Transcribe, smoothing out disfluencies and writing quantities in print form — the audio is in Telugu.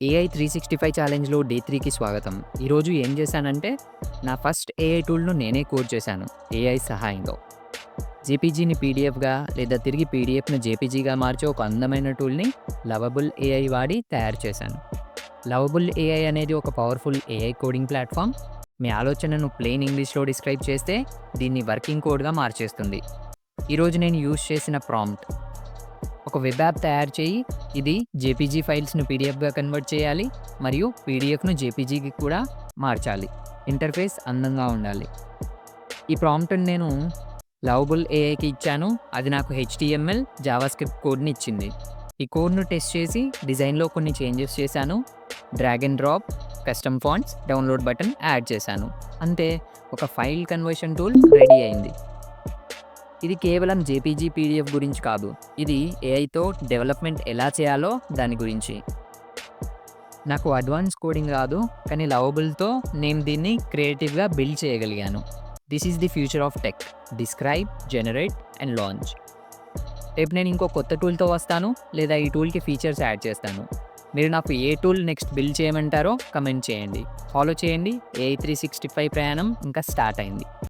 ఏఐ 365 ఛాలెంజ్‌లో డే 3కి స్వాగతం. ఈరోజు ఏం చేశానంటే, నా ఫస్ట్ ఏఐ టూల్‌ను నేనే కోడ్ చేశాను ఏఐ సహాయంతో. జేపీజీని పీడీఎఫ్‌గా లేదా తిరిగి పీడీఎఫ్‌ను జేపీజీగా మార్చే ఒక అందమైన టూల్‌ని లవబుల్ ఏఐ వాడి తయారు చేశాను. లవబుల్ ఏఐ అనేది ఒక పవర్‌ఫుల్ ఏఐ కోడింగ్ ప్లాట్‌ఫామ్. మీ ఆలోచనను ప్లెయిన్ ఇంగ్లీష్‌లో డిస్క్రైబ్ చేస్తే, దీన్ని వర్కింగ్ కోడ్‌గా మార్చేస్తుంది. ఈరోజు నేను యూజ్ చేసిన ప్రాంప్ట్ ఒక వెబ్ యాప్ తయారు చేయి. ఇది జేపీజీ ఫైల్స్‌ను పీడీఎఫ్‌గా కన్వర్ట్ చేయాలి మరియు పీడీఎఫ్‌ను జేపీజీకి కూడా మార్చాలి. ఇంటర్ఫేస్ అందంగా ఉండాలి. ఈ ప్రాంప్ట్‌ని నేను లవబుల్ ఏఐకి ఇచ్చాను. అది నాకు హెచ్టీఎంఎల్, జావాస్క్రిప్ట్ కోడ్‌ని ఇచ్చింది. ఈ కోడ్‌ను టెస్ట్ చేసి డిజైన్‌లో కొన్ని చేంజెస్ చేశాను. Drag and drop, custom fonts, download button add చేశాను. అంతే, ఒక ఫైల్ కన్వర్షన్ టూల్ రెడీ అయింది. ఇది కేవలం జేపీజీ, పీడీఎఫ్ గురించి కాదు. ఇది ఏఐతో డెవలప్‌మెంట్ ఎలా చేయాలో దాని గురించి. నాకు అడ్వాన్స్ కోడింగ్ రాదు, కానీ లవబుల్‌తో నేను దీన్ని క్రియేటివ్‌గా బిల్డ్ చేయగలిగాను. This is the future of tech. Describe, generate and launch. రేపు నేను ఇంకో కొత్త టూల్‌తో వస్తాను, లేదా ఈ టూల్‌కి ఫీచర్స్ యాడ్ చేస్తాను. మీరు నాకు ఏ టూల్ నెక్స్ట్ బిల్డ్ చేయమంటారో కమెంట్ చేయండి. ఫాలో చేయండి. ఏఐ 365 ప్రయాణం ఇంకా స్టార్ట్ అయింది.